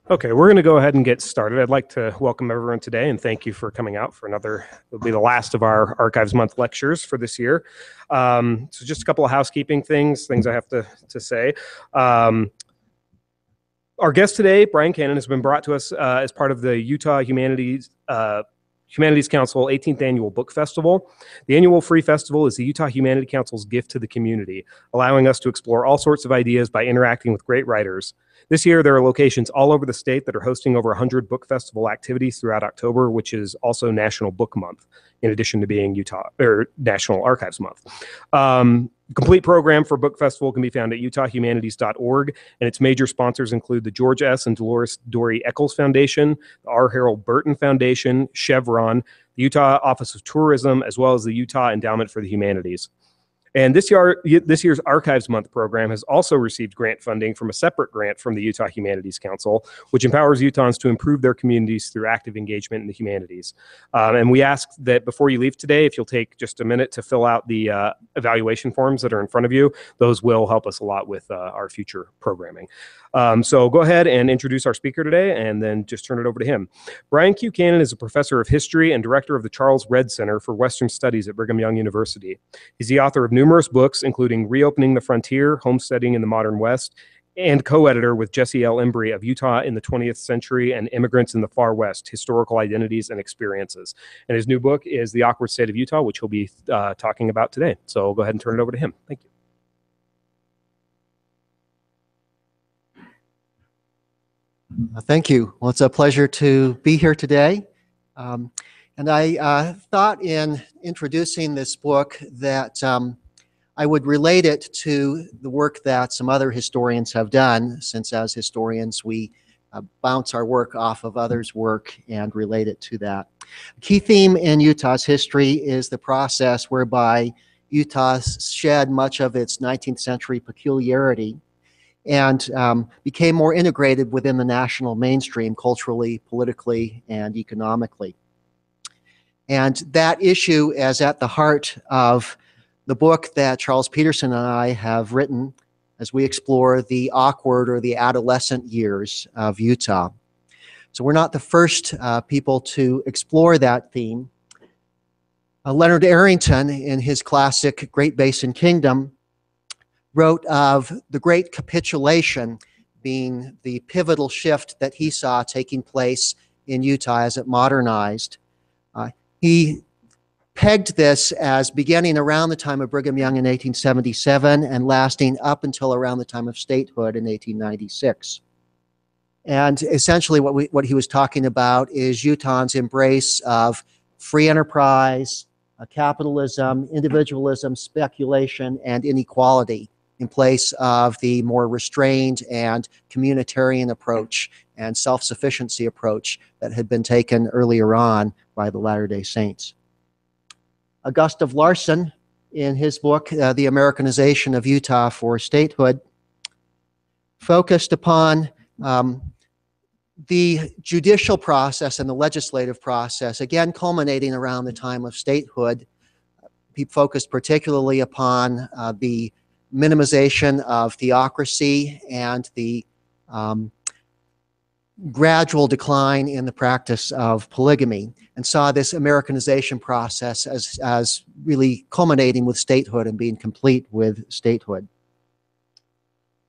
Okay, we're going to go ahead and get started. I'd like to welcome everyone today and thank you for coming out for another, it'll be the last of our Archives Month lectures for this year. So just a couple of housekeeping things I have to say. Our guest today, Brian Cannon, has been brought to us as part of the Utah Humanities Council 18th Annual Book Festival. The annual free festival is the Utah Humanities Council's gift to the community, allowing us to explore all sorts of ideas by interacting with great writers. This year, there are locations all over the state that are hosting over 100 book festival activities throughout October, which is also National Book Month, in addition to being National Archives Month. Complete program for Book Festival can be found at utahhumanities.org, and its major sponsors include the George S. and Dolores Dory Eccles Foundation, the R. Harold Burton Foundation, Chevron, the Utah Office of Tourism, as well as the Utah Endowment for the Humanities. And this year's Archives Month program has also received grant funding from a separate grant from the Utah Humanities Council, which empowers Utahns to improve their communities through active engagement in the humanities. And we ask that before you leave today, if you'll take just a minute to fill out the evaluation forms that are in front of you, those will help us a lot with our future programming. So go ahead and introduce our speaker today and then just turn it over to him. Brian Q. Cannon is a professor of history and director of the Charles Redd Center for Western Studies at Brigham Young University. He's the author of numerous books, including Reopening the Frontier, Homesteading in the Modern West, and co-editor with Jesse L. Embry of Utah in the 20th Century and Immigrants in the Far West, Historical Identities and Experiences. And his new book is The Awkward State of Utah, which he'll be talking about today. So I'll go ahead and turn it over to him. Thank you. Thank you. Well, it's a pleasure to be here today. And I thought in introducing this book that I would relate it to the work that some other historians have done, since as historians we bounce our work off of others' work and relate it to that. A key theme in Utah's history is the process whereby Utah shed much of its 19th century peculiarity and became more integrated within the national mainstream culturally, politically, and economically. And that issue is at the heart of the book that Charles Peterson and I have written as we explore the awkward or the adolescent years of Utah. So we're not the first people to explore that theme. Leonard Arrington, in his classic Great Basin Kingdom, wrote of the Great Capitulation being the pivotal shift that he saw taking place in Utah as it modernized. He pegged this as beginning around the time of Brigham Young in 1877 and lasting up until around the time of statehood in 1896. And essentially what he was talking about is Utahns' embrace of free enterprise, capitalism, individualism, speculation, and inequality in place of the more restrained and communitarian approach and self-sufficiency approach that had been taken earlier on by the Latter-day Saints. Gustav Larsson, in his book, The Americanization of Utah for Statehood, focused upon the judicial process and the legislative process, again culminating around the time of statehood. He focused particularly upon the minimization of theocracy and the gradual decline in the practice of polygamy, and saw this Americanization process as really culminating with statehood and being complete with statehood.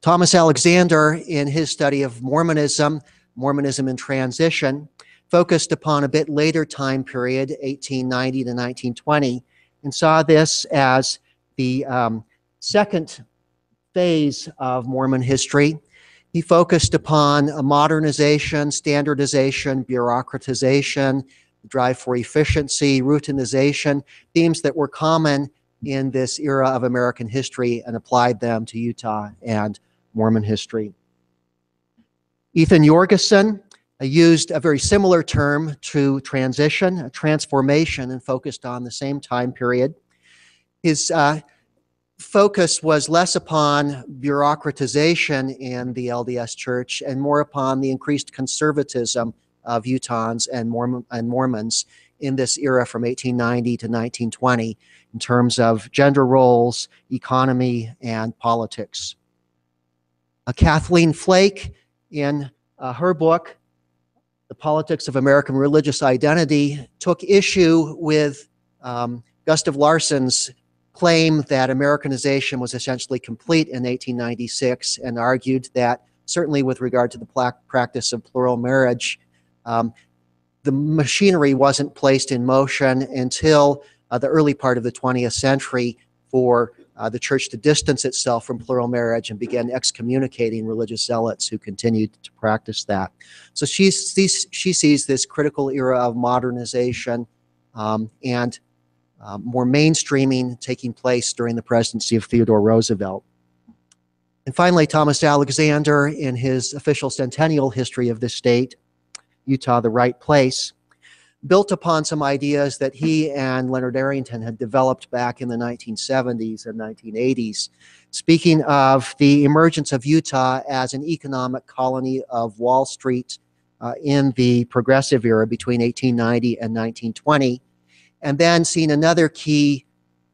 Thomas Alexander, in his study of Mormonism in Transition, focused upon a bit later time period, 1890 to 1920, and saw this as the second phase of Mormon history. He focused upon a modernization, standardization, bureaucratization, drive for efficiency, routinization, themes that were common in this era of American history, and applied them to Utah and Mormon history. Ethan Jorgensen used a very similar term to transition, transformation, and focused on the same time period. His focus was less upon bureaucratization in the LDS Church and more upon the increased conservatism of Utahns and Mormons in this era from 1890 to 1920 in terms of gender roles, economy, and politics. Kathleen Flake, in Her book, The Politics of American Religious Identity, took issue with Gustav Larsson's claim that Americanization was essentially complete in 1896 and argued that, certainly with regard to the practice of plural marriage, the machinery wasn't placed in motion until the early part of the 20th century for the church to distance itself from plural marriage and begin excommunicating religious zealots who continued to practice that. So she sees this critical era of modernization and more mainstreaming taking place during the presidency of Theodore Roosevelt. And finally, Thomas Alexander, in his official centennial history of the state, Utah, the Right Place, built upon some ideas that he and Leonard Arrington had developed back in the 1970s and 1980s, speaking of the emergence of Utah as an economic colony of Wall Street in the progressive era between 1890 and 1920, and then seeing another key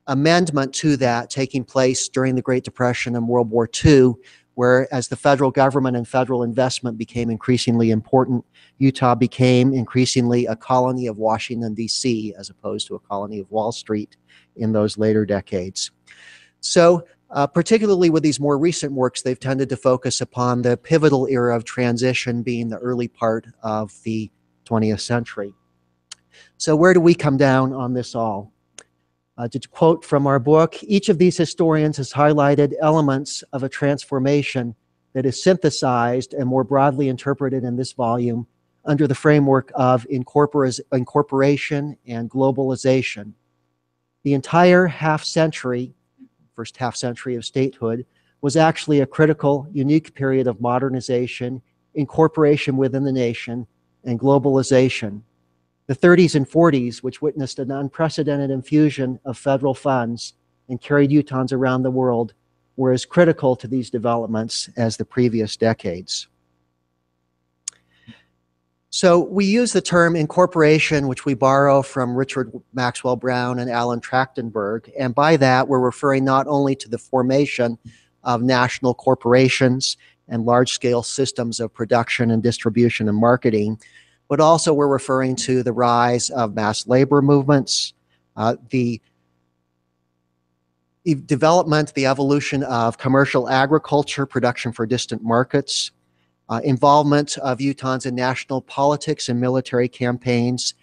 amendment to that taking place during the Great Depression and World War II, where as the federal government and federal investment became increasingly important, Utah became increasingly a colony of Washington, D.C., as opposed to a colony of Wall Street in those later decades. So particularly with these more recent works, they've tended to focus upon the pivotal era of transition being the early part of the 20th century. So where do we come down on this all? To quote from our book, each of these historians has highlighted elements of a transformation that is synthesized and more broadly interpreted in this volume under the framework of incorporation and globalization. The entire first half century of statehood, was actually a critical, unique period of modernization, incorporation within the nation, and globalization. The 30s and 40s, which witnessed an unprecedented infusion of federal funds and carried Utahns around the world, were as critical to these developments as the previous decades. So we use the term incorporation, which we borrow from Richard Maxwell Brown and Alan Trachtenberg, and by that we're referring not only to the formation of national corporations and large-scale systems of production and distribution and marketing, but also we're referring to the rise of mass labor movements, the development, the evolution of commercial agriculture, production for distant markets, involvement of Utahns in national politics and military campaigns,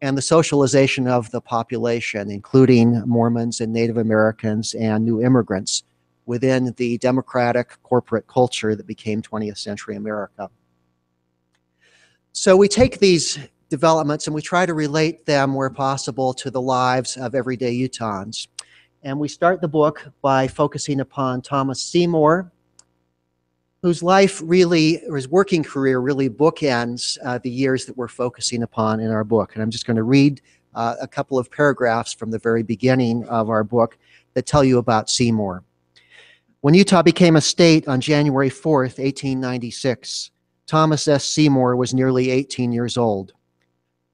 and the socialization of the population, including Mormons and Native Americans and new immigrants within the democratic corporate culture that became 20th century America. So we take these developments and we try to relate them where possible to the lives of everyday Utahns. And we start the book by focusing upon Thomas Seymour, whose life really, or his working career really bookends the years that we're focusing upon in our book. And I'm just going to read a couple of paragraphs from the very beginning of our book that tell you about Seymour. When Utah became a state on January 4th, 1896, Thomas S. Seymour was nearly 18 years old.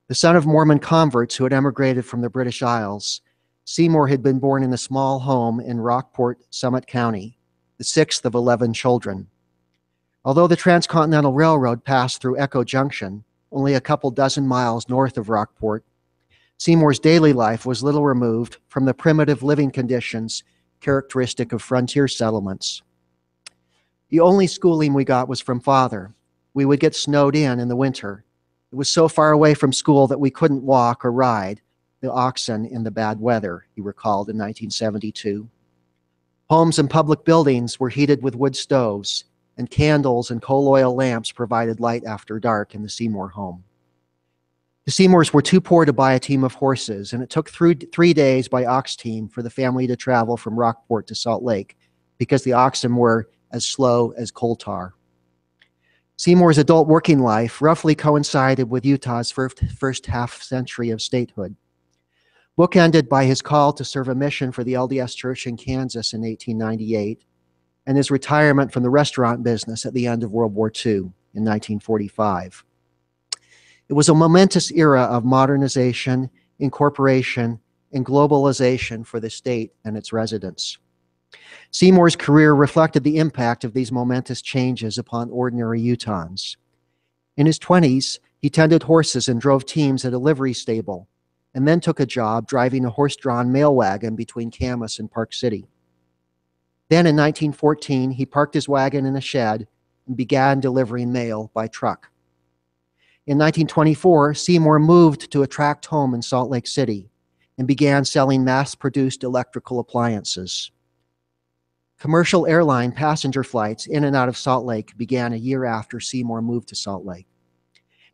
The son of Mormon converts who had emigrated from the British Isles, Seymour had been born in a small home in Rockport, Summit County, the sixth of 11 children. Although the Transcontinental Railroad passed through Echo Junction, only a couple dozen miles north of Rockport, Seymour's daily life was little removed from the primitive living conditions characteristic of frontier settlements. The only schooling we got was from Father. We would get snowed in the winter. It was so far away from school that we couldn't walk or ride the oxen in the bad weather, he recalled in 1972. Homes and public buildings were heated with wood stoves, and candles and coal oil lamps provided light after dark in the Seymour home. The Seymours were too poor to buy a team of horses, and it took 3 days by ox team for the family to travel from Rockport to Salt Lake because the oxen were as slow as coal tar. Seymour's adult working life roughly coincided with Utah's first half century of statehood, bookended by his call to serve a mission for the LDS Church in Kansas in 1898 and his retirement from the restaurant business at the end of World War II in 1945. It was a momentous era of modernization, incorporation, and globalization for the state and its residents. Seymour's career reflected the impact of these momentous changes upon ordinary Utahns. In his 20s, he tended horses and drove teams at a livery stable, and then took a job driving a horse-drawn mail wagon between Camas and Park City. Then in 1914, he parked his wagon in a shed and began delivering mail by truck. In 1924, Seymour moved to a tract home in Salt Lake City and began selling mass-produced electrical appliances. Commercial airline passenger flights in and out of Salt Lake began a year after Seymour moved to Salt Lake.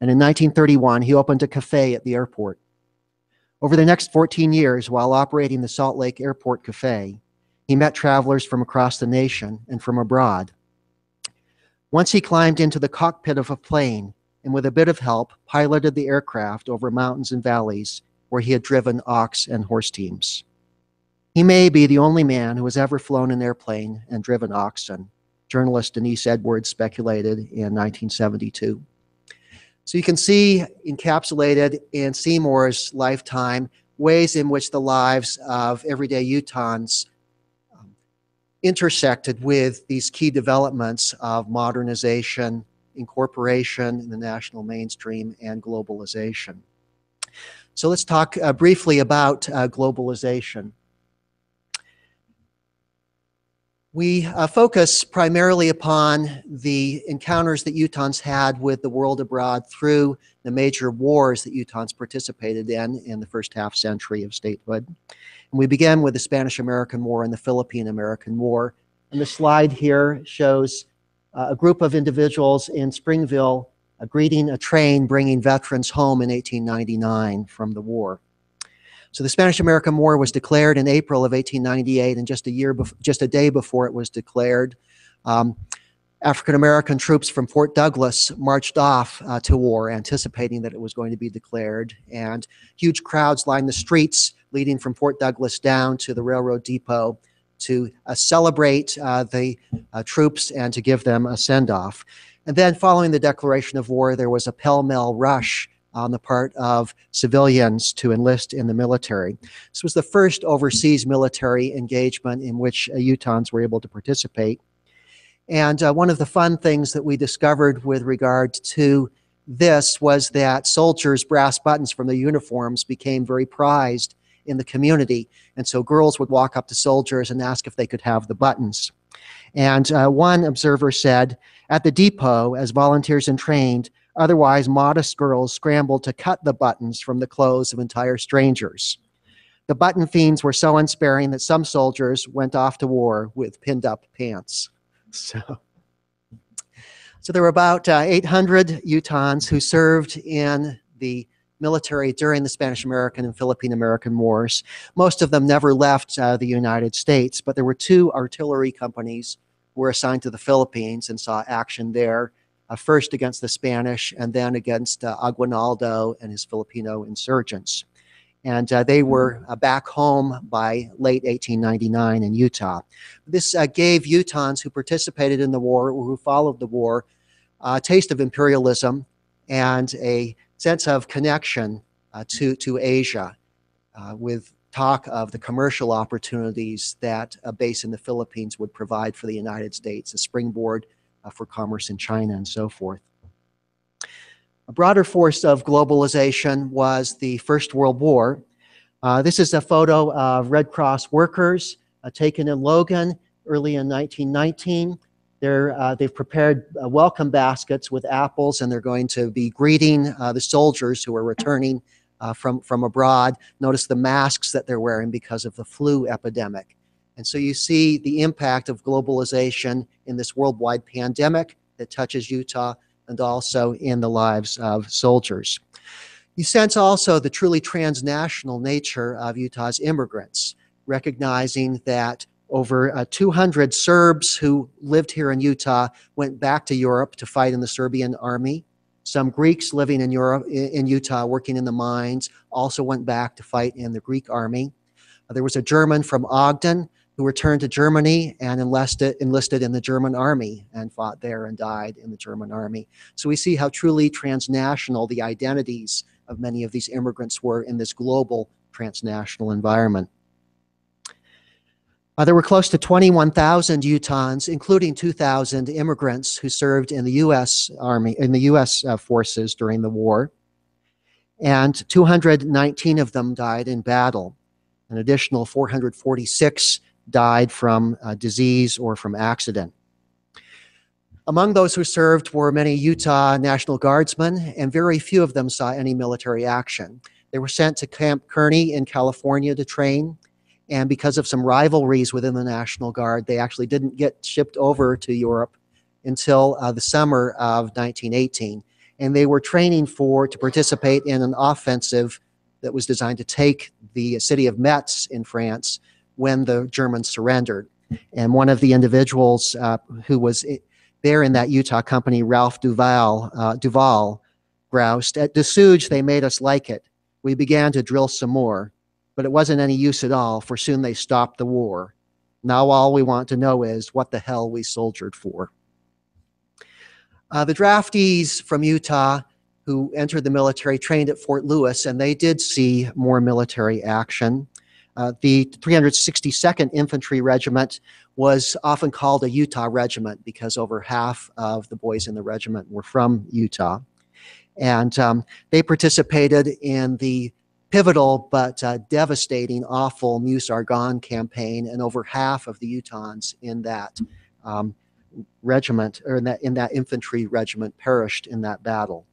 And in 1931, he opened a cafe at the airport. Over the next 14 years, while operating the Salt Lake Airport Cafe, he met travelers from across the nation and from abroad. Once he climbed into the cockpit of a plane and with a bit of help, piloted the aircraft over mountains and valleys where he had driven ox and horse teams. He may be the only man who has ever flown an airplane and driven oxen, journalist Denise Edwards speculated in 1972. So you can see encapsulated in Seymour's lifetime ways in which the lives of everyday Utahns intersected with these key developments of modernization, incorporation in the national mainstream, and globalization. So let's talk briefly about globalization. We focus primarily upon the encounters that Utahns had with the world abroad through the major wars that Utahns participated in the first half century of statehood. And we begin with the Spanish-American War and the Philippine-American War. And the slide here shows a group of individuals in Springville greeting a train bringing veterans home in 1899 from the war. So the Spanish-American War was declared in April of 1898, and just a day before it was declared, African-American troops from Fort Douglas marched off to war, anticipating that it was going to be declared, and huge crowds lined the streets leading from Fort Douglas down to the railroad depot to celebrate the troops and to give them a send-off. And then following the declaration of war, there was a pell-mell rush on the part of civilians to enlist in the military. This was the first overseas military engagement in which Utahns were able to participate. And one of the fun things that we discovered with regard to this was that soldiers' brass buttons from their uniforms became very prized in the community. And so girls would walk up to soldiers and ask if they could have the buttons. And one observer said, at the depot, as volunteers and trained, otherwise modest girls scrambled to cut the buttons from the clothes of entire strangers. The button fiends were so unsparing that some soldiers went off to war with pinned up pants. So there were about 800 Utahns who served in the military during the Spanish-American and Philippine-American Wars. Most of them never left the United States, but there were two artillery companies who were assigned to the Philippines and saw action there, first against the Spanish and then against Aguinaldo and his Filipino insurgents. And they were back home by late 1899 in Utah. This gave Utahns who participated in the war or who followed the war a taste of imperialism and a sense of connection to Asia, with talk of the commercial opportunities that a base in the Philippines would provide for the United States, a springboard for commerce in China and so forth. A broader force of globalization was the First World War. This is a photo of Red Cross workers taken in Logan early in 1919. They've prepared welcome baskets with apples, and they're going to be greeting the soldiers who are returning from abroad. Notice the masks that they're wearing because of the flu epidemic. And so you see the impact of globalization in this worldwide pandemic that touches Utah and also in the lives of soldiers. You sense also the truly transnational nature of Utah's immigrants, recognizing that over 200 Serbs who lived here in Utah went back to Europe to fight in the Serbian army. Some Greeks living in Utah, working in the mines, also went back to fight in the Greek army. There was a German from Ogden who returned to Germany and enlisted in the German army and fought there and died in the German army. So we see how truly transnational the identities of many of these immigrants were in this global transnational environment. There were close to 21,000 Utahns, including 2,000 immigrants who served in the U.S. Army, in the U.S. Forces during the war. And 219 of them died in battle. An additional 446 died from disease or from accident. Among those who served were many Utah National Guardsmen, and very few of them saw any military action. They were sent to Camp Kearney in California to train, and because of some rivalries within the National Guard, they actually didn't get shipped over to Europe until the summer of 1918. And they were training to participate in an offensive that was designed to take the city of Metz in France when the Germans surrendered. And one of the individuals who was there in that Utah company, Ralph Duval, groused, "At Dessouge, they made us like it. We began to drill some more, but it wasn't any use at all, for soon they stopped the war. Now all we want to know is what the hell we soldiered for." The draftees from Utah who entered the military trained at Fort Lewis, and they did see more military action. The 362nd Infantry Regiment was often called a Utah regiment because over half of the boys in the regiment were from Utah. And they participated in the pivotal but devastating, awful Meuse-Argonne campaign, and over half of the Utahns in that regiment, or in that infantry regiment, perished in that battle.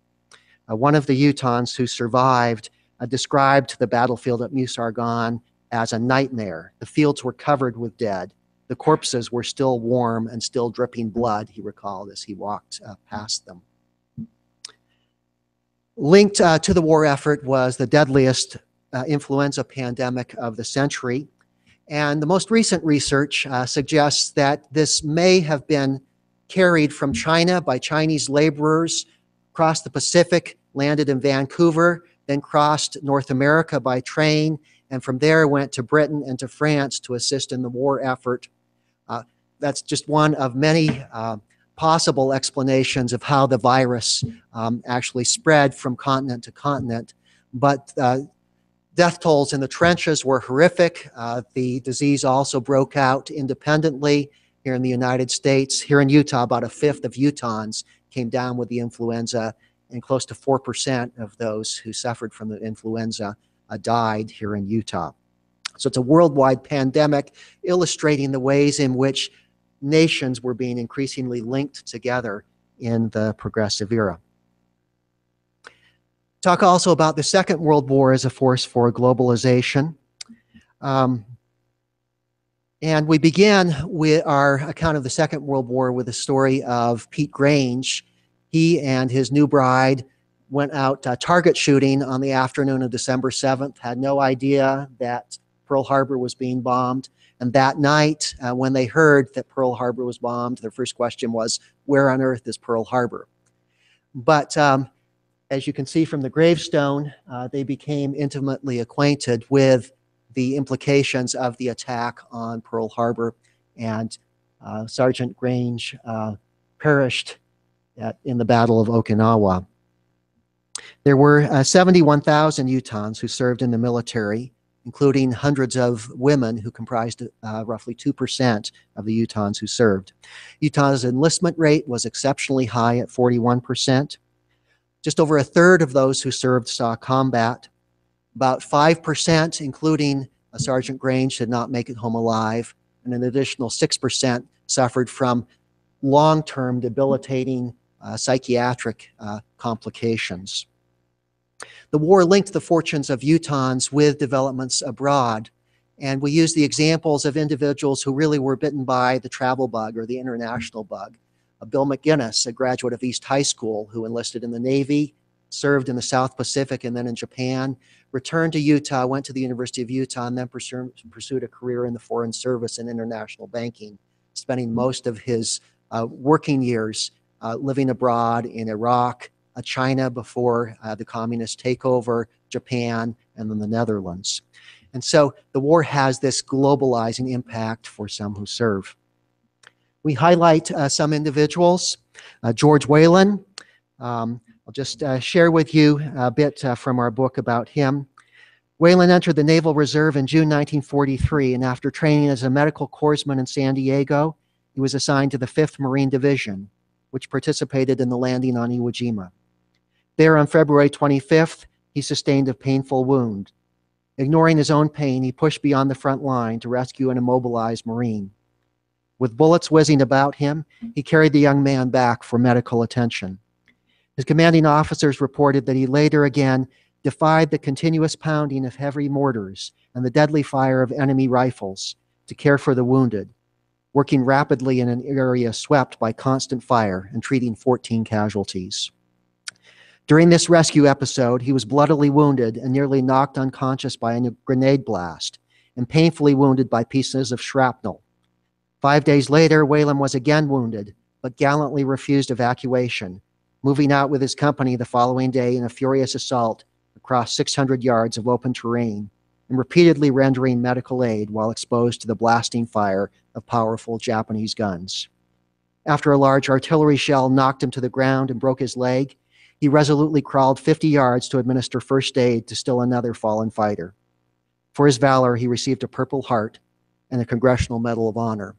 One of the Utahns who survived described the battlefield at Meuse-Argonne as a nightmare. The fields were covered with dead. The corpses were still warm and still dripping blood, he recalled as he walked past them. Linked to the war effort was the deadliest influenza pandemic of the century. And the most recent research suggests that this may have been carried from China by Chinese laborers, crossed the Pacific, landed in Vancouver, then crossed North America by train, and from there went to Britain and to France to assist in the war effort. That's just one of many possible explanations of how the virus actually spread from continent to continent. But death tolls in the trenches were horrific. The disease also broke out independently here in the United States. Here in Utah, about a fifth of Utahns came down with the influenza, and close to 4% of those who suffered from the influenza died here in Utah. So it's a worldwide pandemic illustrating the ways in which nations were being increasingly linked together in the progressive era. Talk also about the Second World War as a force for globalization. And we began with our account of the Second World War with the story of Pete Grange. He and his new bride went out target shooting on the afternoon of December 7th, had no idea that Pearl Harbor was being bombed. And that night, when they heard that Pearl Harbor was bombed, their first question was, where on earth is Pearl Harbor? But as you can see from the gravestone, they became intimately acquainted with the implications of the attack on Pearl Harbor, and Sergeant Grange perished in the Battle of Okinawa. There were 71,000 Utahns who served in the military, including hundreds of women who comprised roughly 2% of the Utahns who served. Utah's enlistment rate was exceptionally high at 41%. Just over a third of those who served saw combat. About 5%, including Sergeant Grange, did not make it home alive, and an additional 6% suffered from long-term debilitating psychiatric complications. The war linked the fortunes of Utahns with developments abroad, and we use the examples of individuals who really were bitten by the travel bug or the international bug. Bill McGinnis, a graduate of East High School who enlisted in the Navy, served in the South Pacific and then in Japan, returned to Utah, went to the University of Utah, and then pursued a career in the Foreign Service and international banking, spending most of his working years living abroad in Iraq, China before the communist takeover, Japan, and then the Netherlands. And so the war has this globalizing impact for some who serve. We highlight some individuals. George Whelan, I'll just share with you a bit from our book about him. Whelan entered the Naval Reserve in June 1943, and after training as a medical corpsman in San Diego, he was assigned to the 5th Marine Division, which participated in the landing on Iwo Jima. There on February 25th, he sustained a painful wound. Ignoring his own pain, he pushed beyond the front line to rescue an immobilized Marine. With bullets whizzing about him, he carried the young man back for medical attention. His commanding officers reported that he later again defied the continuous pounding of heavy mortars and the deadly fire of enemy rifles to care for the wounded, working rapidly in an area swept by constant fire and treating 14 casualties. During this rescue episode, he was bloodily wounded and nearly knocked unconscious by a grenade blast and painfully wounded by pieces of shrapnel. 5 days later, Whelan was again wounded, but gallantly refused evacuation, moving out with his company the following day in a furious assault across 600 yards of open terrain and repeatedly rendering medical aid while exposed to the blasting fire of powerful Japanese guns. After a large artillery shell knocked him to the ground and broke his leg, he resolutely crawled 50 yards to administer first aid to still another fallen fighter. For his valor, he received a Purple Heart and a Congressional Medal of Honor.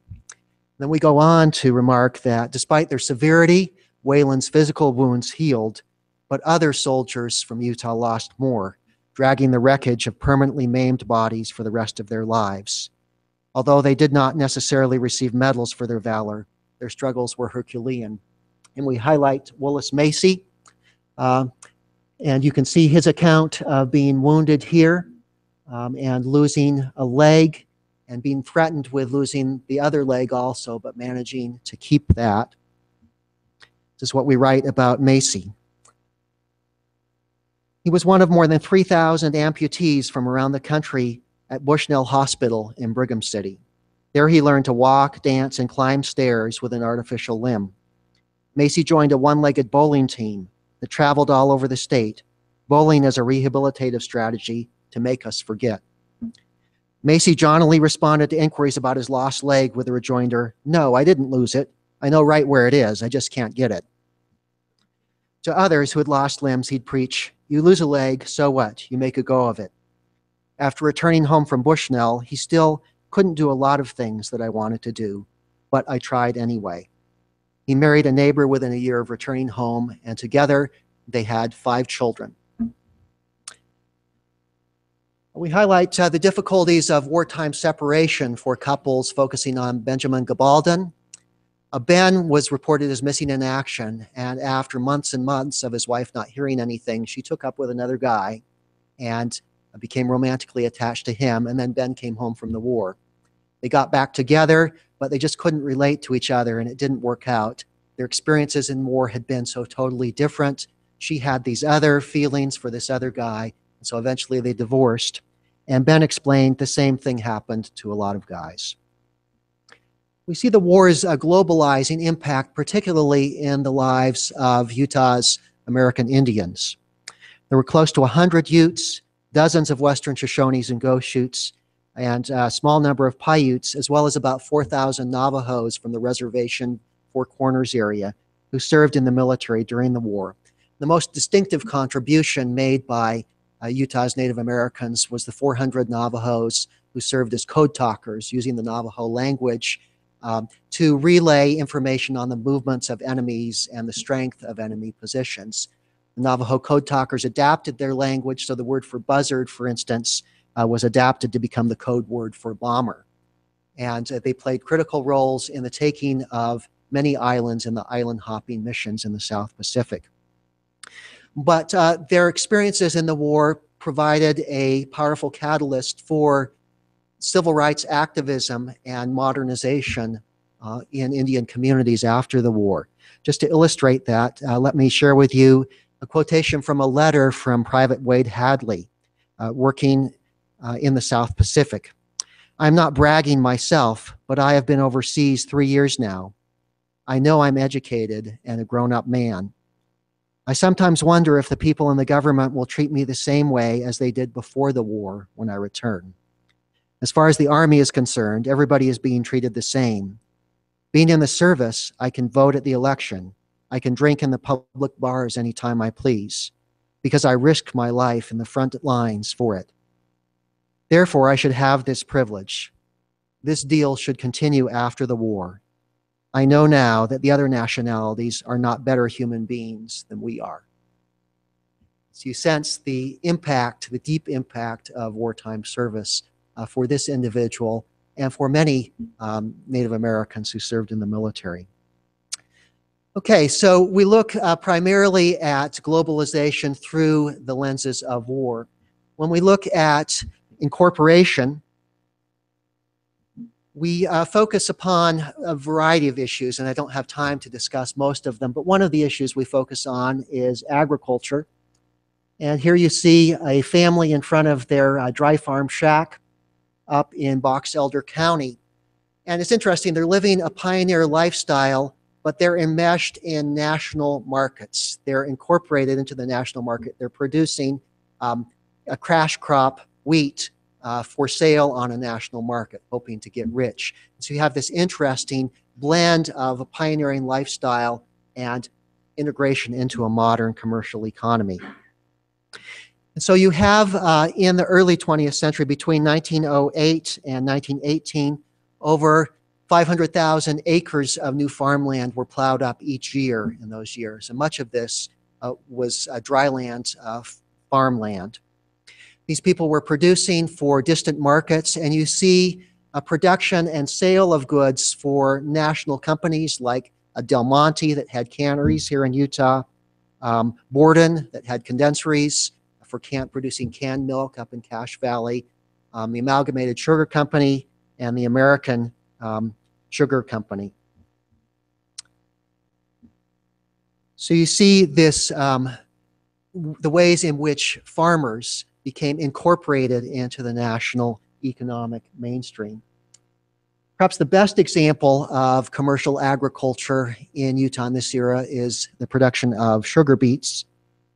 Then we go on to remark that despite their severity, Whelan's physical wounds healed, but other soldiers from Utah lost more, dragging the wreckage of permanently maimed bodies for the rest of their lives. Although they did not necessarily receive medals for their valor, their struggles were Herculean. And we highlight Willis Macy, and you can see his account of being wounded here and losing a leg and being threatened with losing the other leg also, but managing to keep that. This is what we write about Macy. He was one of more than 3,000 amputees from around the country at Bushnell Hospital in Brigham City. There he learned to walk, dance, and climb stairs with an artificial limb. Macy joined a one-legged bowling team that traveled all over the state, bowling as a rehabilitative strategy to make us forget. Macy jauntily responded to inquiries about his lost leg with the rejoinder, "No, I didn't lose it. I know right where it is. I just can't get it." To others who had lost limbs, he'd preach, "You lose a leg, so what? You make a go of it." After returning home from Bushnell, he still couldn't do a lot of things that I wanted to do, but I tried anyway. He married a neighbor within a year of returning home, and together they had 5 children. We highlight the difficulties of wartime separation for couples, focusing on Benjamin Gabaldon. Ben was reported as missing in action, and after months and months of his wife not hearing anything, she took up with another guy and became romantically attached to him, and then Ben came home from the war. They got back together, but they just couldn't relate to each other, and it didn't work out. Their experiences in war had been so totally different. She had these other feelings for this other guy, and so eventually they divorced. And Ben explained the same thing happened to a lot of guys. We see the war's globalizing impact, particularly in the lives of Utah's American Indians. There were close to 100 Utes, dozens of Western Shoshones and Goshutes, and a small number of Paiutes, as well as about 4,000 Navajos from the reservation Four Corners area who served in the military during the war. The most distinctive contribution made by Utah's Native Americans was the 400 Navajos who served as code talkers using the Navajo language to relay information on the movements of enemies and the strength of enemy positions. The Navajo code talkers adapted their language, so the word for buzzard, for instance, was adapted to become the code word for bomber. And they played critical roles in the taking of many islands in the island hopping missions in the South Pacific. But their experiences in the war provided a powerful catalyst for civil rights activism and modernization in Indian communities after the war. Just to illustrate that, let me share with you a quotation from a letter from Private Wade Hadley, working in the South Pacific. "I'm not bragging myself, but I have been overseas 3 years now. I know I'm educated and a grown-up man. I sometimes wonder if the people in the government will treat me the same way as they did before the war when I return. As far as the Army is concerned, everybody is being treated the same. Being in the service, I can vote at the election. I can drink in the public bars anytime I please, because I risked my life in the front lines for it. Therefore, I should have this privilege. This deal should continue after the war. I know now that the other nationalities are not better human beings than we are. So you sense the impact, the deep impact of wartime service for this individual and for many Native Americans who served in the military. Okay, so we look primarily at globalization through the lenses of war. When we look at incorporation, we focus upon a variety of issues, and I don't have time to discuss most of them, but one of the issues we focus on is agriculture. And here you see a family in front of their dry farm shack up in Box Elder County. And it's interesting, they're living a pioneer lifestyle, but they're enmeshed in national markets. They're incorporated into the national market. They're producing a crash crop wheat for sale on a national market, hoping to get rich. So you have this interesting blend of a pioneering lifestyle and integration into a modern commercial economy. And so you have in the early 20th century, between 1908 and 1918, over 500,000 acres of new farmland were plowed up each year in those years. And much of this was dryland farmland. These people were producing for distant markets, and you see a production and sale of goods for national companies like Del Monte that had canneries here in Utah, Borden that had condenseries for producing canned milk up in Cache Valley, the Amalgamated Sugar Company, and the American Sugar Company. So you see this, the ways in which farmers became incorporated into the national economic mainstream. Perhaps the best example of commercial agriculture in Utah in this era is the production of sugar beets.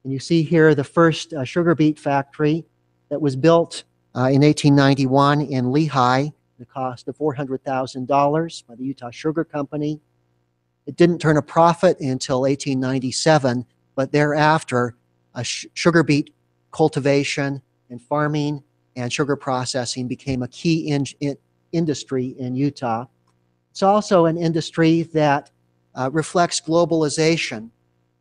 And you see here the first sugar beet factory that was built in 1891 in Lehigh, the cost of $400,000 by the Utah Sugar Company. It didn't turn a profit until 1897, but thereafter, sugar beet cultivation and farming and sugar processing became a key industry in Utah. It's also an industry that reflects globalization.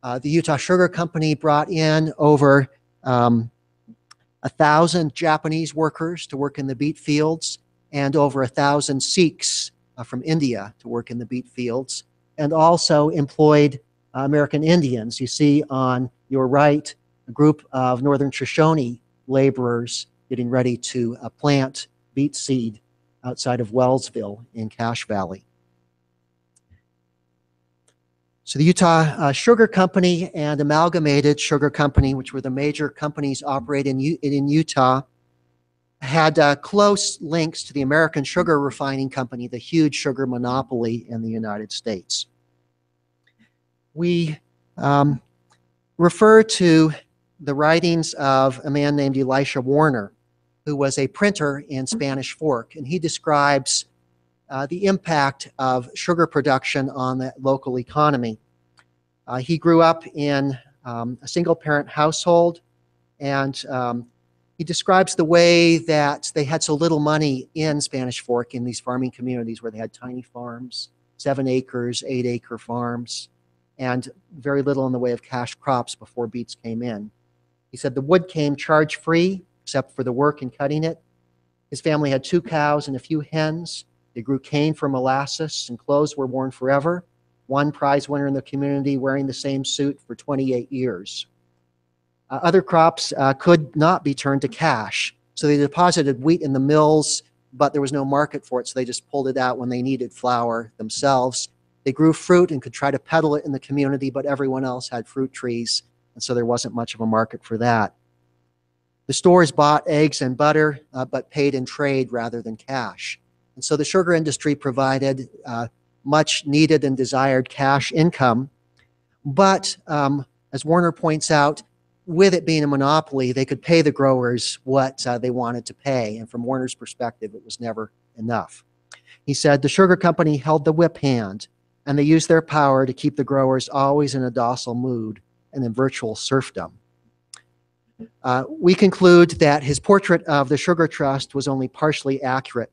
The Utah Sugar Company brought in over 1,000 Japanese workers to work in the beet fields and over 1,000 Sikhs from India to work in the beet fields, and also employed American Indians. You see on your right a group of Northern Shoshone laborers getting ready to plant beet seed outside of Wellsville in Cache Valley. So the Utah Sugar Company and Amalgamated Sugar Company, which were the major companies operating in Utah, had close links to the American Sugar Refining Company, the huge sugar monopoly in the United States. We refer to the writings of a man named Elisha Warner, who was a printer in Spanish Fork, and he describes the impact of sugar production on the local economy. He grew up in a single-parent household, and he describes the way that they had so little money in Spanish Fork in these farming communities where they had tiny farms, 7 acres, 8-acre farms, and very little in the way of cash crops before beets came in. He said the wood came charge-free, except for the work in cutting it. His family had 2 cows and a few hens. They grew cane for molasses, and clothes were worn forever. One prize winner in the community wearing the same suit for 28 years. Other crops could not be turned to cash, so they deposited wheat in the mills, but there was no market for it, so they just pulled it out when they needed flour themselves. They grew fruit and could try to peddle it in the community, but everyone else had fruit trees, and so there wasn't much of a market for that. The stores bought eggs and butter, but paid in trade rather than cash. And so the sugar industry provided much needed and desired cash income. But as Warner points out, with it being a monopoly, they could pay the growers what they wanted to pay. And from Warner's perspective, it was never enough. He said the sugar company held the whip hand, and they used their power to keep the growers always in a docile mood and in virtual serfdom. We conclude that his portrait of the sugar trust was only partially accurate.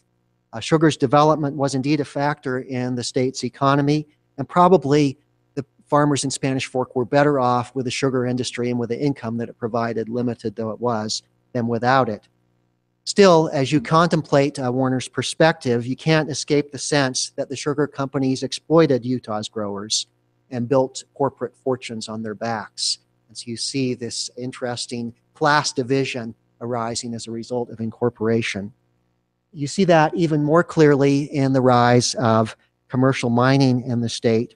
Sugar's development was indeed a factor in the state's economy, and probably the farmers in Spanish Fork were better off with the sugar industry and with the income that it provided, limited though it was, than without it. Still, as you contemplate Warner's perspective, you can't escape the sense that the sugar companies exploited Utah's growers and built corporate fortunes on their backs. And so you see this interesting class division arising as a result of incorporation. You see that even more clearly in the rise of commercial mining in the state,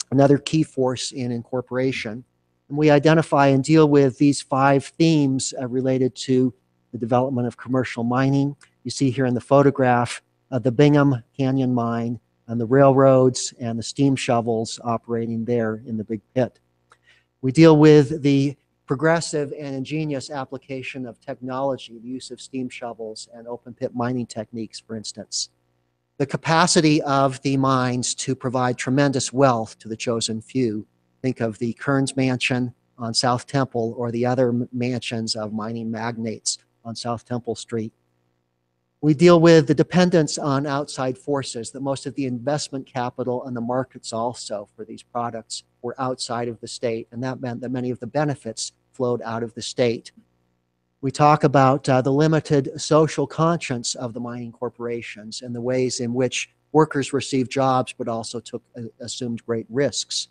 another key force in incorporation. And we identify and deal with these 5 themes related to the development of commercial mining. You see here in the photograph the Bingham Canyon mine and the railroads and the steam shovels operating there in the big pit. We deal with the progressive and ingenious application of technology, the use of steam shovels and open pit mining techniques, for instance. The capacity of the mines to provide tremendous wealth to the chosen few. Think of the Kearns Mansion on South Temple or the other mansions of mining magnates on South Temple Street. We deal with the dependence on outside forces, that most of the investment capital and the markets also for these products were outside of the state, and that meant that many of the benefits flowed out of the state. We talk about the limited social conscience of the mining corporations and the ways in which workers received jobs but also assumed great risks.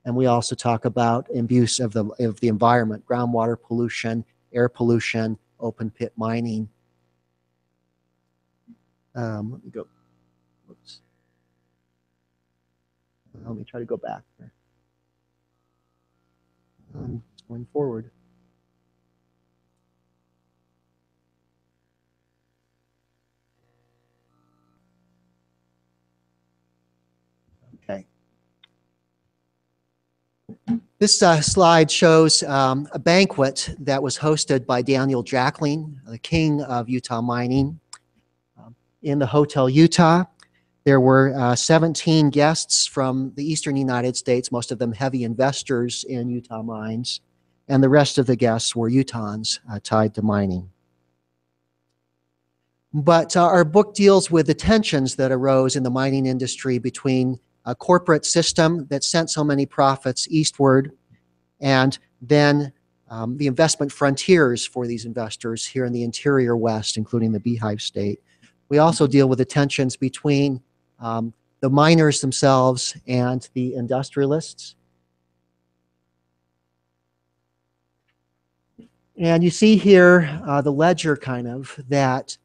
And we also talk about abuse of the environment, groundwater pollution, air pollution, open pit mining. Let me go. Oops. Let me try to go back here. It's going forward. Okay. This slide shows a banquet that was hosted by Daniel Jackling, the king of Utah mining, in the Hotel Utah. There were 17 guests from the eastern United States, most of them heavy investors in Utah mines, and the rest of the guests were Utahns tied to mining. But our book deals with the tensions that arose in the mining industry between a corporate system that sent so many profits eastward, and then the investment frontiers for these investors here in the interior West, including the Beehive State. We also deal with the tensions between the miners themselves and the industrialists. And you see here the ledger kind of that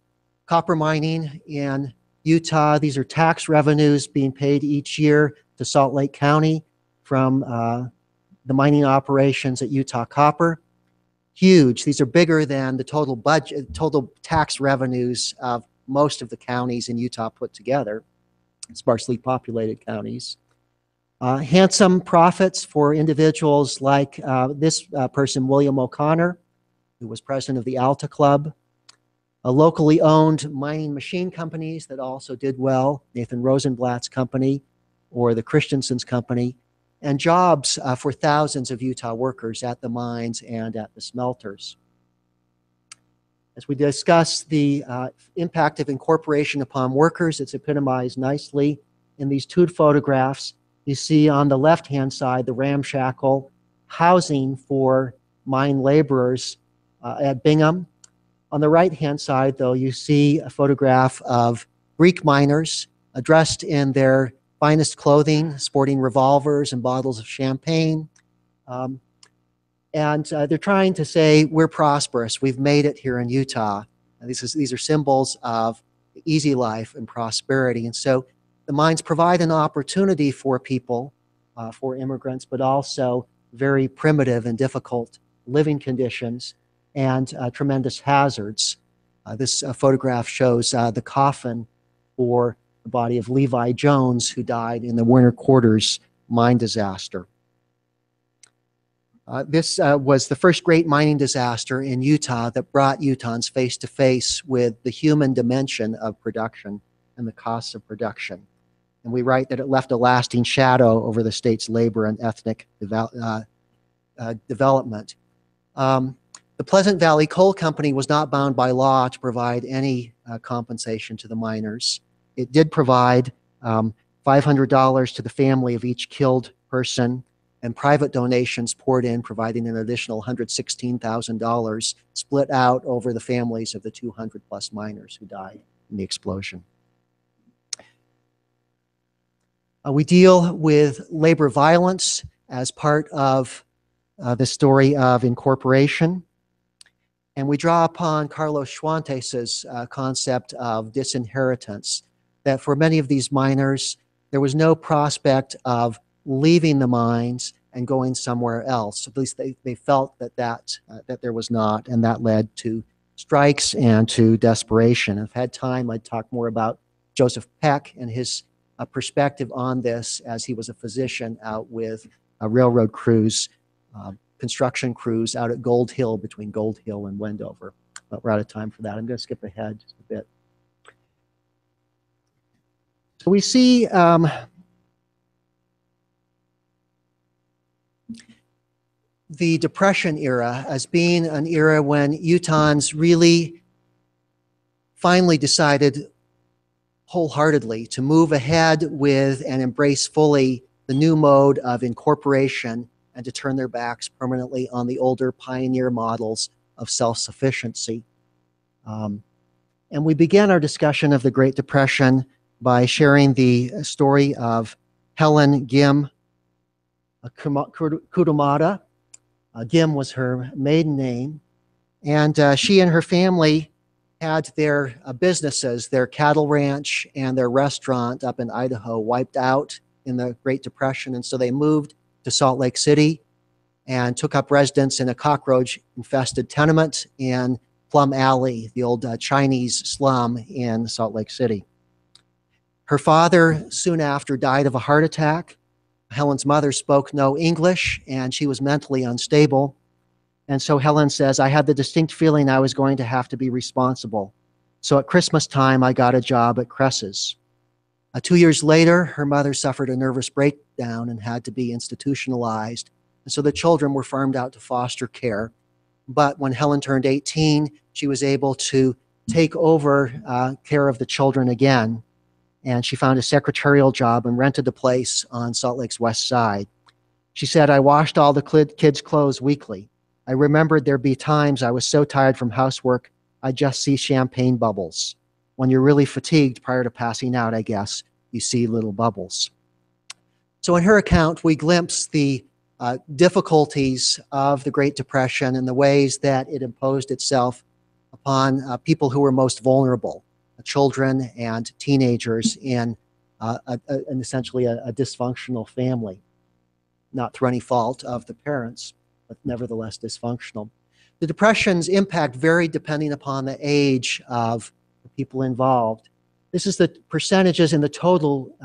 copper mining in Utah, these are tax revenues being paid each year to Salt Lake County from the mining operations at Utah Copper. Huge. These are bigger than the total budget, total tax revenues of most of the counties in Utah put together, sparsely populated counties. Handsome profits for individuals like this person, William O'Connor, who was president of the Alta Club. Locally owned mining machine companies that also did well, Nathan Rosenblatt's company or the Christensen's company, and jobs for thousands of Utah workers at the mines and at the smelters. As we discuss the impact of incorporation upon workers, it's epitomized nicely in these two photographs. You see on the left-hand side the ramshackle housing for mine laborers at Bingham. On the right-hand side, though, you see a photograph of Greek miners dressed in their finest clothing, sporting revolvers and bottles of champagne. And they're trying to say, we're prosperous, we've made it here in Utah. And these are symbols of easy life and prosperity. And so the mines provide an opportunity for people, for immigrants, but also very primitive and difficult living conditions and tremendous hazards. This photograph shows the coffin for the body of Levi Jones, who died in the winter quarters mine disaster. This was the first great mining disaster in Utah that brought Utahns face to face with the human dimension of production and the costs of production. And we write that it left a lasting shadow over the state's labor and ethnic development. The Pleasant Valley Coal Company was not bound by law to provide any compensation to the miners. It did provide $500 to the family of each killed person, and private donations poured in, providing an additional $116,000 split out over the families of the 200 plus miners who died in the explosion. We deal with labor violence as part of the story of incorporation. And we draw upon Carlos Schwantes' concept of disinheritance, that for many of these miners, there was no prospect of leaving the mines and going somewhere else. At least they felt that there was not, and that led to strikes and to desperation. If I had time, I'd talk more about Joseph Peck and his perspective on this, as he was a physician out with railroad crews, construction crews out at Gold Hill, between Gold Hill and Wendover. But we're out of time for that. I'm going to skip ahead just a bit. So we see the Depression era as being an era when Utahns really finally decided wholeheartedly to move ahead with and embrace fully the new mode of incorporation, and to turn their backs permanently on the older pioneer models of self-sufficiency. And we began our discussion of the Great Depression by sharing the story of Helen Gim Kudomata. Gim was her maiden name, and she and her family had their businesses, their cattle ranch and their restaurant up in Idaho, wiped out in the Great Depression, and so they moved to Salt Lake City and took up residence in a cockroach-infested tenement in Plum Alley, the old Chinese slum in Salt Lake City. Her father soon after died of a heart attack. Helen's mother spoke no English, and she was mentally unstable. And so Helen says, I had the distinct feeling I was going to have to be responsible. So at Christmas time, I got a job at Cress's. 2 years later, her mother suffered a nervous breakdown and had to be institutionalized. And so the children were farmed out to foster care. But when Helen turned 18, she was able to take over care of the children again. And she found a secretarial job and rented a place on Salt Lake's west side. She said, I washed all the kids' clothes weekly. I remembered there'd be times I was so tired from housework, I'd just see champagne bubbles. When you're really fatigued prior to passing out, I guess, you see little bubbles. So in her account, we glimpse the difficulties of the Great Depression and the ways that it imposed itself upon people who were most vulnerable, children and teenagers in essentially a dysfunctional family, not through any fault of the parents, but nevertheless dysfunctional. The Depression's impact varied depending upon the age of the people involved. This is the percentages in the total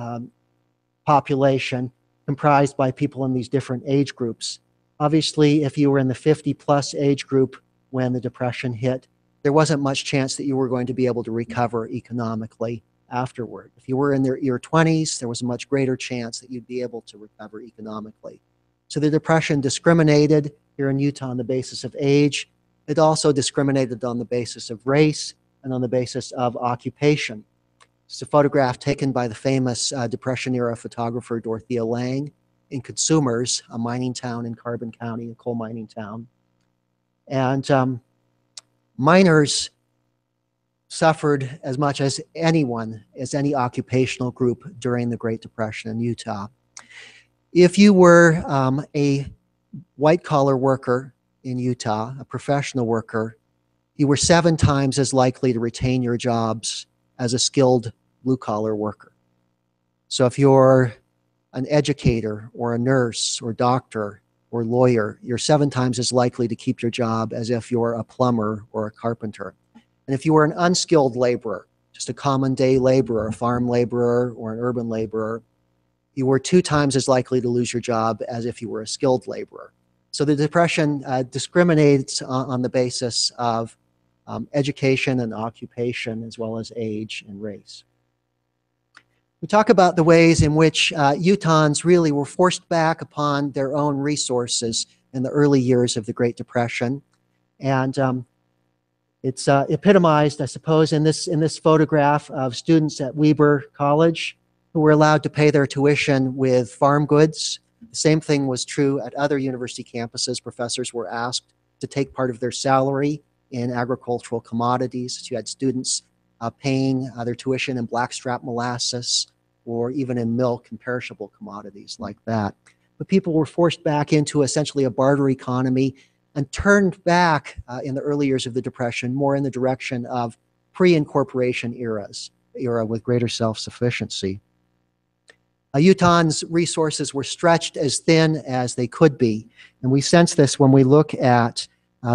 population comprised by people in these different age groups. Obviously, if you were in the 50-plus age group when the Depression hit, there wasn't much chance that you were going to be able to recover economically afterward. If you were in your 20s, there was a much greater chance that you'd be able to recover economically. So the Depression discriminated here in Utah on the basis of age. It also discriminated on the basis of race and on the basis of occupation. It's a photograph taken by the famous Depression-era photographer Dorothea Lange in Consumers, a mining town in Carbon County, a coal mining town. And miners suffered as much as anyone, as any occupational group during the Great Depression in Utah. If you were a white-collar worker in Utah, a professional worker, you were 7 times as likely to retain your jobs as a skilled blue-collar worker. So if you're an educator or a nurse or doctor or lawyer, you're 7 times as likely to keep your job as if you're a plumber or a carpenter. And if you were an unskilled laborer, just a common day laborer, a farm laborer or an urban laborer, you were 2 times as likely to lose your job as if you were a skilled laborer. So the Depression discriminates on the basis of education and occupation, as well as age and race. We talk about the ways in which Utahns really were forced back upon their own resources in the early years of the Great Depression. And it's epitomized, I suppose, in this photograph of students at Weber College who were allowed to pay their tuition with farm goods. The same thing was true at other university campuses. Professors were asked to take part of their salary in agricultural commodities. So you had students paying their tuition in blackstrap molasses or even in milk and perishable commodities like that. But people were forced back into essentially a barter economy and turned back in the early years of the Depression more in the direction of pre-incorporation era with greater self-sufficiency. Utahns' resources were stretched as thin as they could be, and we sense this when we look at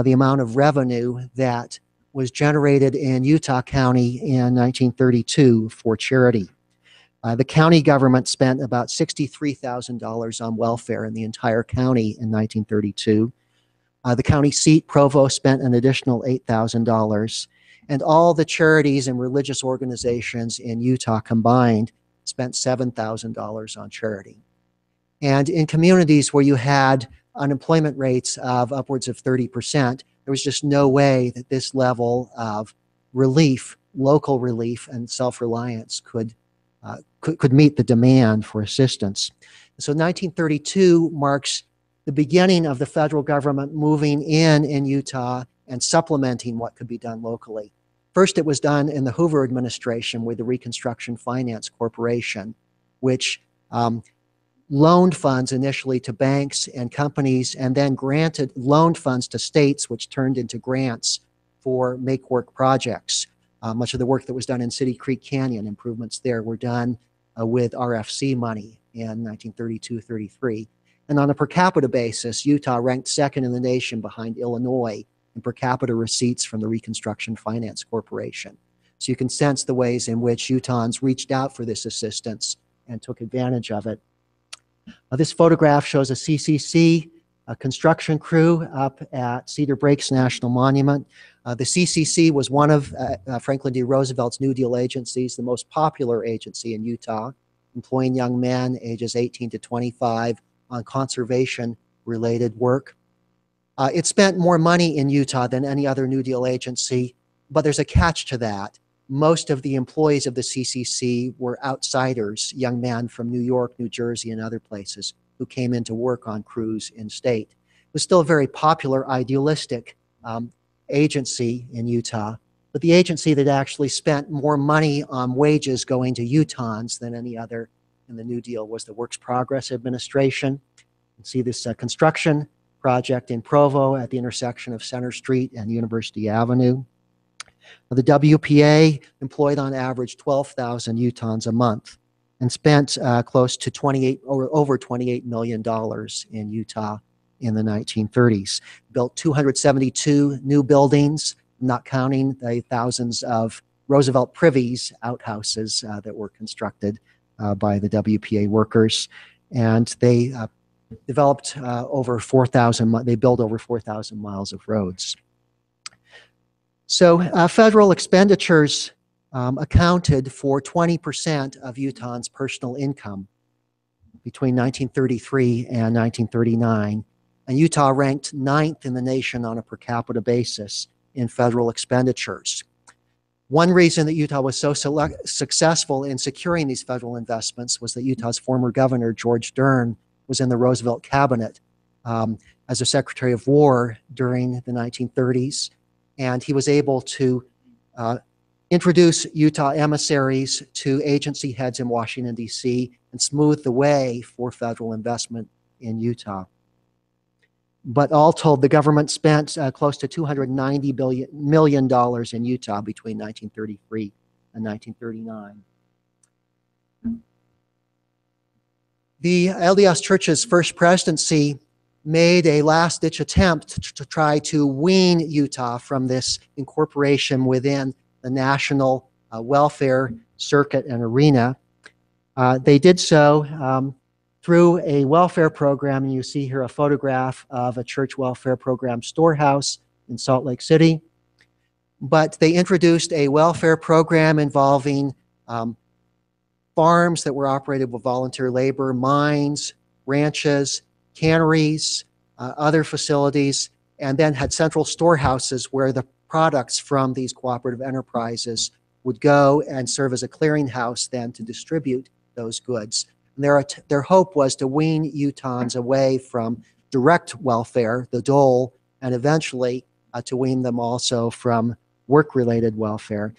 the amount of revenue that was generated in Utah County in 1932 for charity. The county government spent about $63,000 on welfare in the entire county in 1932. The county seat, Provo, spent an additional $8,000, and all the charities and religious organizations in Utah combined spent $7,000 on charity. And in communities where you had unemployment rates of upwards of 30%, there was just no way that this level of relief, local relief and self-reliance could meet the demand for assistance. So 1932 marks the beginning of the federal government moving in Utah and supplementing what could be done locally. First, it was done in the Hoover administration with the Reconstruction Finance Corporation, which loaned funds initially to banks and companies and then loaned funds to states, which turned into grants for make-work projects. Much of the work that was done in City Creek Canyon, improvements there, were done with RFC money in 1932-33. And on a per capita basis, Utah ranked second in the nation behind Illinois in per capita receipts from the Reconstruction Finance Corporation. So you can sense the ways in which Utahns reached out for this assistance and took advantage of it. This photograph shows a CCC construction crew up at Cedar Breaks National Monument. The CCC was one of Franklin D. Roosevelt's New Deal agencies, the most popular agency in Utah, employing young men ages 18 to 25 on conservation-related work. It spent more money in Utah than any other New Deal agency, but there's a catch to that. Most of the employees of the CCC were outsiders, young men from New York, New Jersey, and other places who came in to work on crews in state. It was still a very popular, idealistic agency in Utah, but the agency that actually spent more money on wages going to Utahns than any other in the New Deal was the Works Progress Administration. You can see this construction project in Provo at the intersection of Center Street and University Avenue. The WPA employed on average 12,000 Utahns a month and spent close to over $28 million in Utah in the 1930s. Built 272 new buildings, not counting the thousands of Roosevelt privies, outhouses that were constructed by the WPA workers. And they developed they built over 4,000 miles of roads. So federal expenditures accounted for 20% of Utahns' personal income between 1933 and 1939. And Utah ranked 9th in the nation on a per capita basis in federal expenditures. One reason that Utah was so successful in securing these federal investments was that Utah's former governor, George Dern, was in the Roosevelt cabinet as a Secretary of War during the 1930s. And he was able to introduce Utah emissaries to agency heads in Washington, D.C., and smooth the way for federal investment in Utah. But all told, the government spent close to $290 million in Utah between 1933 and 1939. The LDS Church's first presidency made a last-ditch attempt to try to wean Utah from this incorporation within the national welfare circuit and arena. They did so through a welfare program, and you see here a photograph of a church welfare program storehouse in Salt Lake City. But they introduced a welfare program involving farms that were operated with volunteer labor, mines, ranches, canneries, other facilities, and then had central storehouses where the products from these cooperative enterprises would go and serve as a clearinghouse then to distribute those goods. And their hope was to wean Utahns away from direct welfare, the dole, and eventually to wean them also from work-related welfare.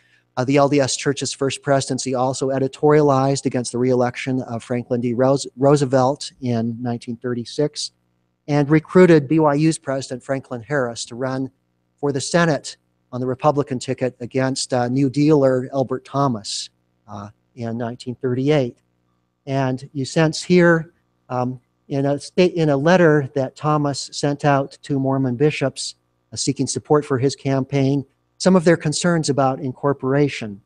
The LDS Church's first presidency also editorialized against the re-election of Franklin D. Roosevelt in 1936 and recruited BYU's President Franklin Harris to run for the Senate on the Republican ticket against New Dealer Elbert Thomas in 1938. And you sense here in a letter that Thomas sent out to Mormon bishops seeking support for his campaign, some of their concerns about incorporation.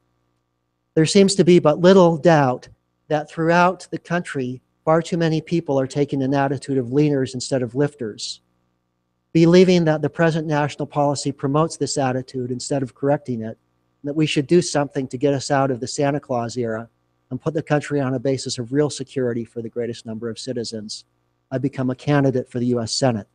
There seems to be but little doubt that throughout the country, far too many people are taking an attitude of leaners instead of lifters, believing that the present national policy promotes this attitude instead of correcting it, and that we should do something to get us out of the Santa Claus era and put the country on a basis of real security for the greatest number of citizens. I become a candidate for the U.S. Senate.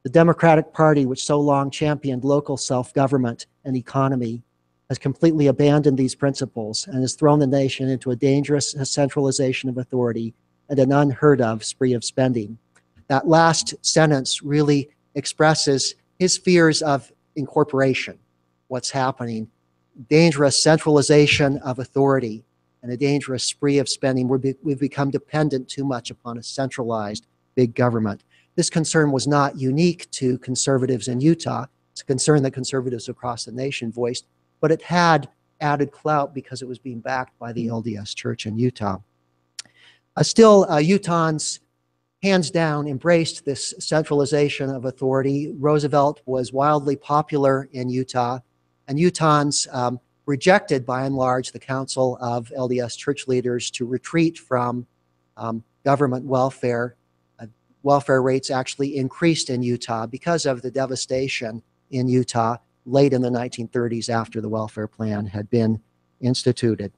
The Democratic Party, which so long championed local self-government and economy, has completely abandoned these principles and has thrown the nation into a dangerous centralization of authority and an unheard of spree of spending. That last sentence really expresses his fears of incorporation, what's happening, dangerous centralization of authority, and a dangerous spree of spending. We've become dependent too much upon a centralized big government. This concern was not unique to conservatives in Utah. It's a concern that conservatives across the nation voiced, but it had added clout because it was being backed by the LDS Church in Utah. Still, Utahns hands down embraced this centralization of authority. Roosevelt was wildly popular in Utah, and Utahns rejected, by and large, the council of LDS church leaders to retreat from government welfare. Welfare rates actually increased in Utah because of the devastation in Utah late in the 1930s after the welfare plan had been instituted.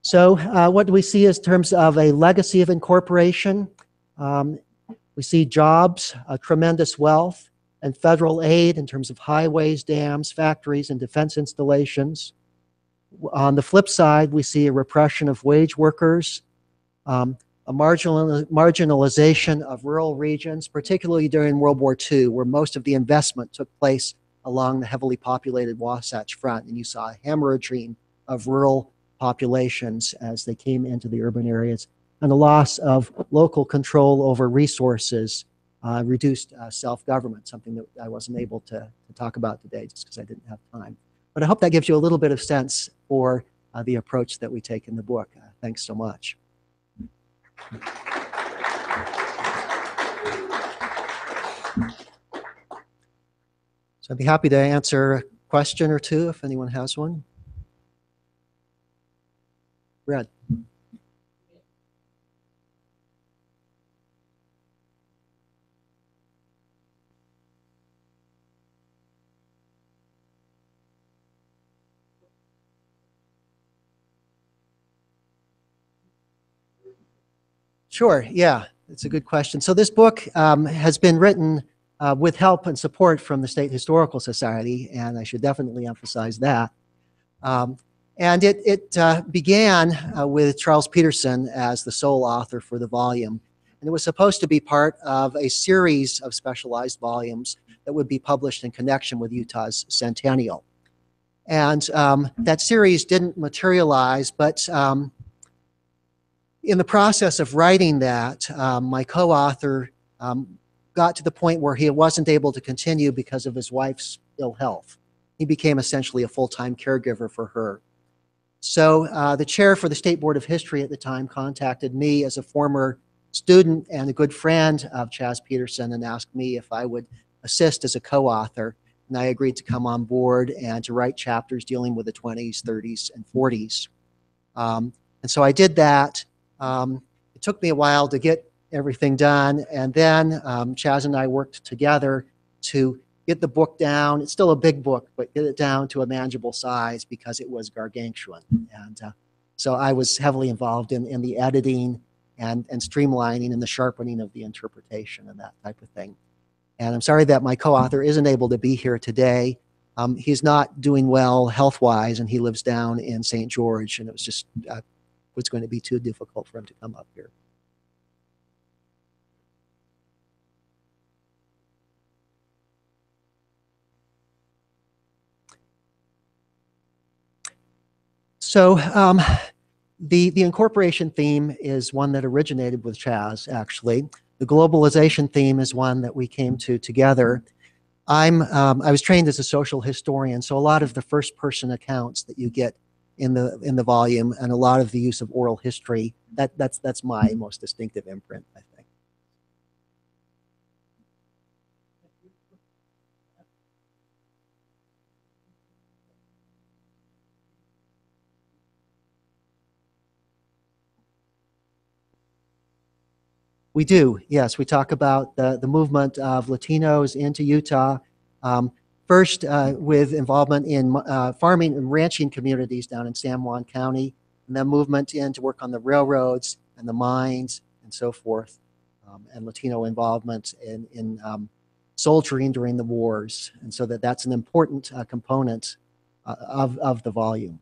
So what do we see in terms of a legacy of incorporation? We see jobs, tremendous wealth, and federal aid in terms of highways, dams, factories, and defense installations. On the flip side, we see a repression of wage workers, a marginalization of rural regions, particularly during World War II, where most of the investment took place along the heavily populated Wasatch Front, and you saw a hemorrhaging of rural populations as they came into the urban areas, and the loss of local control over resources, reduced self-government, something that I wasn't able to talk about today just because I didn't have time. But I hope that gives you a little bit of sense for the approach that we take in the book. Thanks so much. So I'd be happy to answer a question or two if anyone has one. Brad. Sure, yeah, it's a good question. So this book has been written with help and support from the State Historical Society, and I should definitely emphasize that. And it began with Charles Peterson as the sole author for the volume. And it was supposed to be part of a series of specialized volumes that would be published in connection with Utah's centennial. And that series didn't materialize, but in the process of writing that, my co-author got to the point where he wasn't able to continue because of his wife's ill health. He became essentially a full-time caregiver for her. So the chair for the State Board of History at the time contacted me as a former student and a good friend of Chaz Peterson and asked me if I would assist as a co-author. And I agreed to come on board and to write chapters dealing with the 20s, 30s, and 40s. And so I did that. It took me a while to get everything done, and then Chaz and I worked together to get the book down. It's still a big book, but get it down to a manageable size because it was gargantuan. And so I was heavily involved in the editing and streamlining and the sharpening of the interpretation and that type of thing. And I'm sorry that my co-author isn't able to be here today. He's not doing well health-wise, and he lives down in St. George, and it was just was going to be too difficult for him to come up here. So the incorporation theme is one that originated with Chaz, actually. The globalization theme is one that we came to together. I was trained as a social historian, so a lot of the first-person accounts that you get in the volume, and a lot of the use of oral history, that's my most distinctive imprint, I think. We do, yes. We talk about the movement of Latinos into Utah, first with involvement in farming and ranching communities down in San Juan County, and then movement in to work on the railroads and the mines and so forth, and Latino involvement in soldiering during the wars. And so that's an important component of the volume.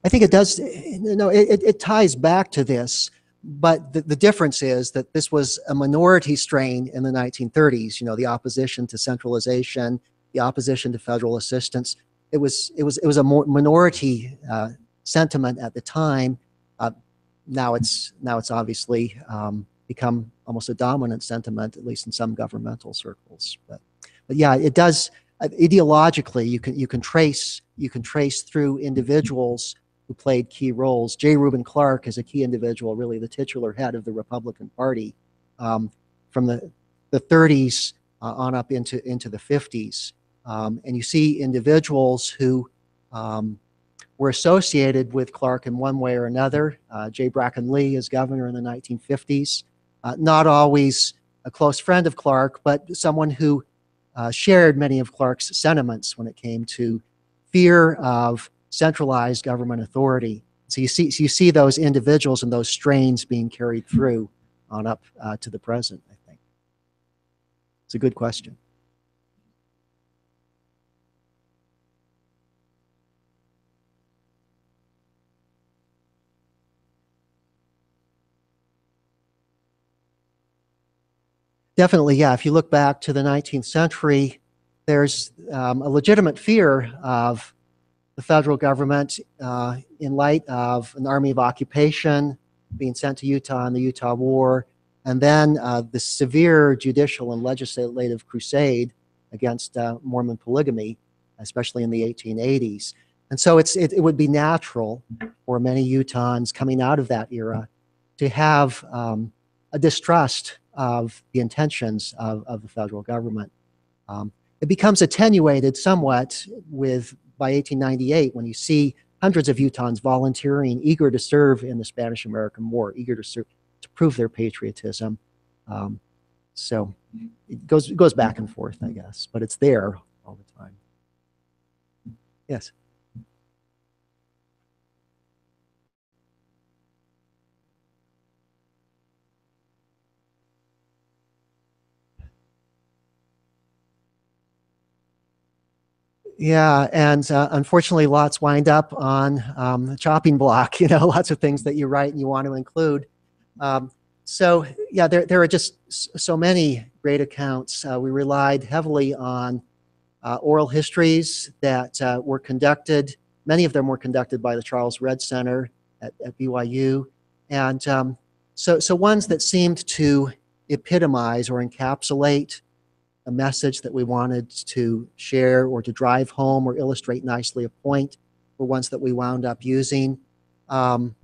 I think it does, it ties back to this, but the difference is that this was a minority strain in the 1930s, the opposition to centralization, the opposition to federal assistance. It was a more minority sentiment at the time. Now it's obviously become almost a dominant sentiment, at least in some governmental circles. But yeah, it does ideologically. You can trace through individuals who played key roles. J. Reuben Clark is a key individual, really the titular head of the Republican Party from the 30s on up into the 50s. And you see individuals who were associated with Clark in one way or another. J. Bracken Lee as governor in the 1950s. Not always a close friend of Clark, but someone who shared many of Clark's sentiments when it came to fear of centralized government authority. So you see those individuals and those strains being carried through on up to the present, I think. It's a good question. Definitely, yeah. If you look back to the 19th century, there's a legitimate fear of the federal government in light of an army of occupation being sent to Utah in the Utah War, and then the severe judicial and legislative crusade against Mormon polygamy, especially in the 1880s. And so it would be natural for many Utahns coming out of that era to have a distrust of the intentions of the federal government. It becomes attenuated somewhat by 1898 when you see hundreds of Utahns volunteering, eager to serve in the Spanish-American War, eager to prove their patriotism. So it goes back and forth, I guess, but it's there all the time. Yes. Yeah, and unfortunately, lots wind up on the chopping block. Lots of things that you write and you want to include. So yeah, there are just so many great accounts. We relied heavily on oral histories that were conducted. Many of them were conducted by the Charles Redd Center at BYU, and so ones that seemed to epitomize or encapsulate a message that we wanted to share or to drive home or illustrate nicely a point were ones that we wound up using. In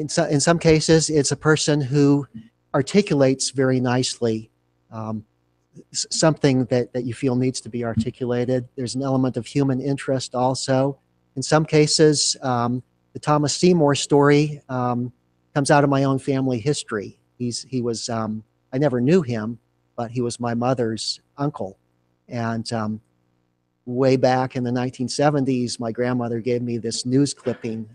some cases, it's a person who articulates very nicely something that you feel needs to be articulated. There's an element of human interest also. In some cases, the Thomas Seymour story comes out of my own family history. He was, I never knew him, but he was my mother's uncle. And way back in the 1970s, my grandmother gave me this news clipping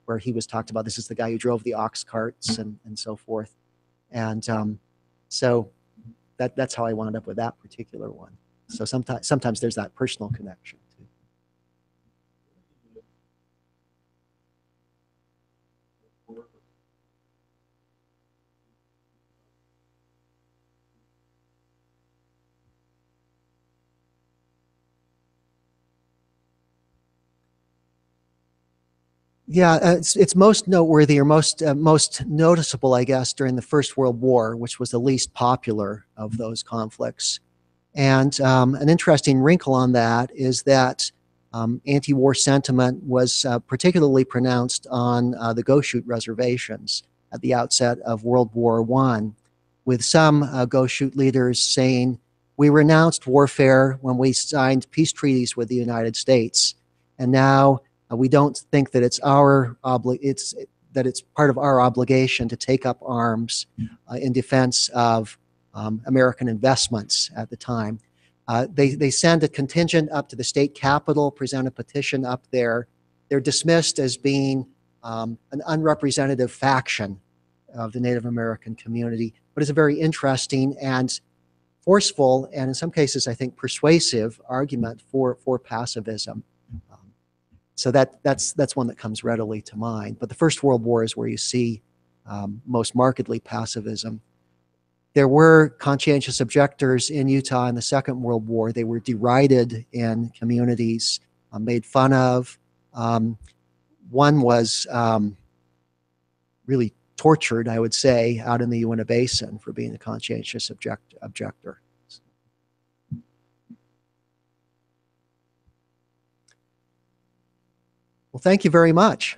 where he was talked about. This is the guy who drove the ox carts and so forth. And so that's how I wound up with that particular one. So sometimes there's that personal connection too. Yeah, it's most noteworthy or most noticeable, I guess, during the First World War, which was the least popular of those conflicts. And an interesting wrinkle on that is that anti-war sentiment was particularly pronounced on the Goshute reservations at the outset of World War I, with some Goshute leaders saying, "We renounced warfare when we signed peace treaties with the United States, and now we don't think that it's part of our obligation to take up arms in defense of American investments at the time." They send a contingent up to the state capitol, present a petition up there. They're dismissed as being an unrepresentative faction of the Native American community, but it's a very interesting and forceful, and in some cases, I think, persuasive argument for pacifism. So that's one that comes readily to mind. But the First World War is where you see most markedly pacifism. There were conscientious objectors in Utah in the Second World War. They were derided in communities, made fun of. One was really tortured, I would say, out in the Uinta Basin for being a conscientious objector. Well, thank you very much.